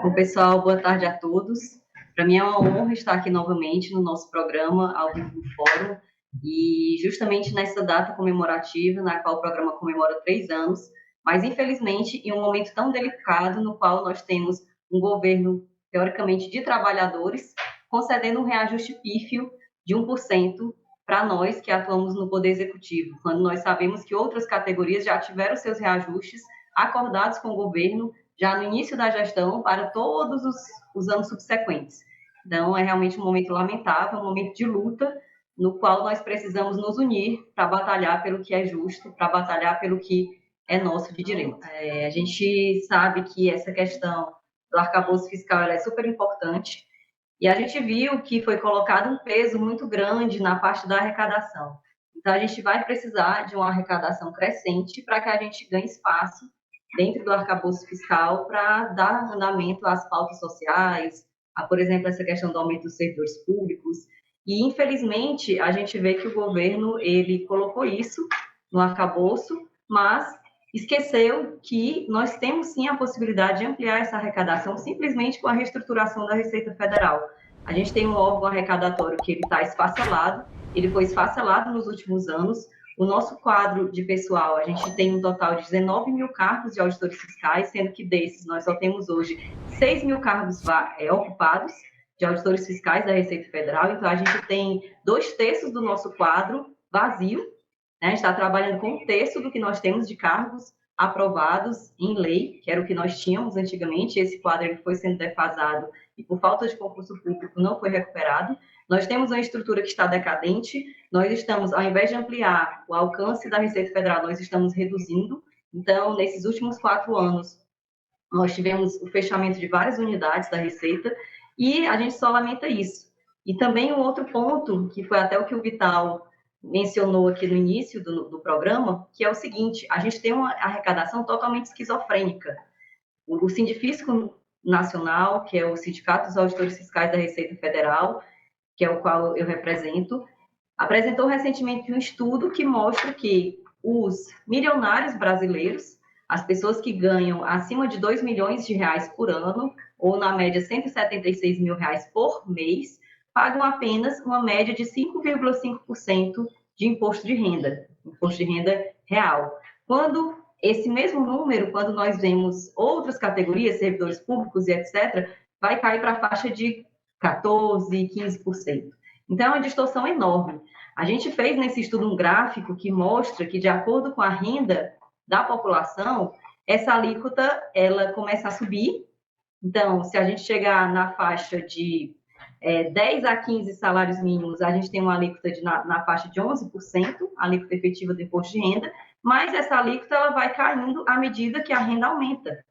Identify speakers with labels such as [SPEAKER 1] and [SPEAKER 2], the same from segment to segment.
[SPEAKER 1] Bom, pessoal, boa tarde a todos. Para mim é uma honra estar aqui novamente no nosso programa ao vivo do Fórum e justamente nessa data comemorativa, na qual o programa comemora 3 anos, mas infelizmente em um momento tão delicado no qual nós temos um governo, teoricamente, de trabalhadores, concedendo um reajuste pífio de 1% para nós que atuamos no Poder Executivo, quando nós sabemos que outras categorias já tiveram seus reajustes acordados com o governo já no início da gestão para todos os anos subsequentes. Então, é realmente um momento lamentável, um momento de luta, no qual nós precisamos nos unir para batalhar pelo que é justo, para batalhar pelo que é nosso de direito. A gente sabe que essa questão do arcabouço fiscal ela é super importante, e a gente viu que foi colocado um peso muito grande na parte da arrecadação. Então, a gente vai precisar de uma arrecadação crescente para que a gente ganhe espaço dentro do arcabouço fiscal para dar andamento às pautas sociais, a, por exemplo, essa questão do aumento dos servidores públicos. E, infelizmente, a gente vê que o governo ele colocou isso no arcabouço, mas esqueceu que nós temos sim a possibilidade de ampliar essa arrecadação simplesmente com a reestruturação da Receita Federal. A gente tem um órgão arrecadatório que ele está esfacelado, ele foi esfacelado nos últimos anos. O nosso quadro de pessoal, a gente tem um total de 19 mil cargos de auditores fiscais, sendo que desses nós só temos hoje 6 mil cargos ocupados de auditores fiscais da Receita Federal. Então, a gente tem 2/3 do nosso quadro vazio, né? A gente está trabalhando com 1/3 do que nós temos de cargos aprovados em lei, que era o que nós tínhamos antigamente. Esse quadro ele foi sendo defasado e, por falta de concurso público, não foi recuperado. Nós temos uma estrutura que está decadente, nós estamos, ao invés de ampliar o alcance da Receita Federal, nós estamos reduzindo. Então, nesses últimos 4 anos, nós tivemos o fechamento de várias unidades da Receita e a gente só lamenta isso. E também um outro ponto, que foi até o que o Vital mencionou aqui no início do programa, que é o seguinte: a gente tem uma arrecadação totalmente esquizofrênica. O Sindifisco Nacional, que é o Sindicato dos Auditores Fiscais da Receita Federal, que é o qual eu represento, apresentou recentemente um estudo que mostra que os milionários brasileiros, as pessoas que ganham acima de 2 milhões de reais por ano, ou na média 176 mil reais por mês, pagam apenas uma média de 5,5% de imposto de renda real. Quando esse mesmo número, quando nós vemos outras categorias, servidores públicos e etc., vai cair para a faixa de 14%, 15%. Então, é uma distorção enorme. A gente fez nesse estudo um gráfico que mostra que, de acordo com a renda da população, essa alíquota ela começa a subir. Então, se a gente chegar na faixa de 10 a 15 salários mínimos, a gente tem uma alíquota na faixa de 11%, a alíquota efetiva do imposto de renda, mas essa alíquota ela vai caindo à medida que a renda aumenta,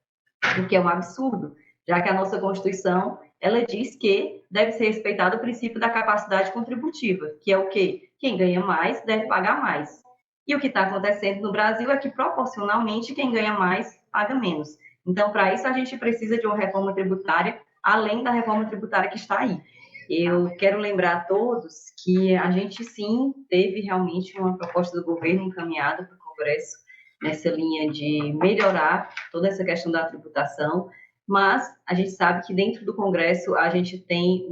[SPEAKER 1] o que é um absurdo, já que a nossa Constituição ela diz que deve ser respeitado o princípio da capacidade contributiva, que é o quê? Quem ganha mais deve pagar mais. E o que está acontecendo no Brasil é que, proporcionalmente, quem ganha mais paga menos. Então, para isso, a gente precisa de uma reforma tributária, além da reforma tributária que está aí. Eu quero lembrar a todos que a gente, sim, teve realmente uma proposta do governo encaminhada para o Congresso nessa linha de melhorar toda essa questão da tributação, mas a gente sabe que dentro do Congresso a gente tem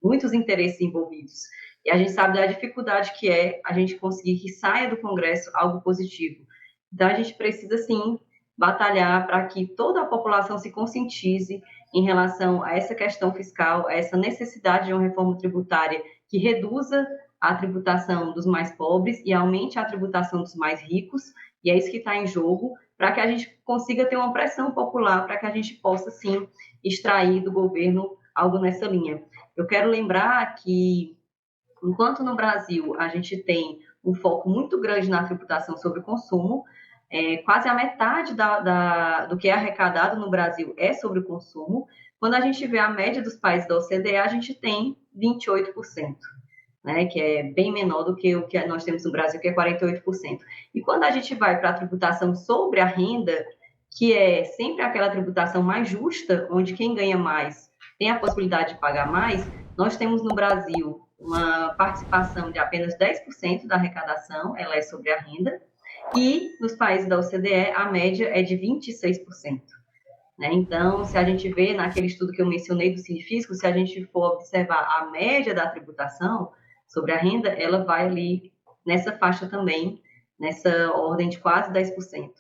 [SPEAKER 1] muitos interesses envolvidos. E a gente sabe da dificuldade que é a gente conseguir que saia do Congresso algo positivo. Então, a gente precisa, sim, batalhar para que toda a população se conscientize em relação a essa questão fiscal, a essa necessidade de uma reforma tributária que reduza a tributação dos mais pobres e aumente a tributação dos mais ricos, e é isso que está em jogo, para que a gente consiga ter uma pressão popular, para que a gente possa, sim, extrair do governo algo nessa linha. Eu quero lembrar que, enquanto no Brasil a gente tem um foco muito grande na tributação sobre o consumo, quase a metade do que é arrecadado no Brasil é sobre o consumo. Quando a gente vê a média dos países da OCDE, a gente tem 28%, né, que é bem menor do que o que nós temos no Brasil, que é 48%. E quando a gente vai para a tributação sobre a renda, que é sempre aquela tributação mais justa, onde quem ganha mais tem a possibilidade de pagar mais, nós temos no Brasil uma participação de apenas 10% da arrecadação, ela é sobre a renda, e nos países da OCDE a média é de 26%. né? Então, se a gente vê naquele estudo que eu mencionei do Cinefisco, se a gente for observar a média da tributação sobre a renda, ela vai ali nessa faixa também, nessa ordem de quase 10%.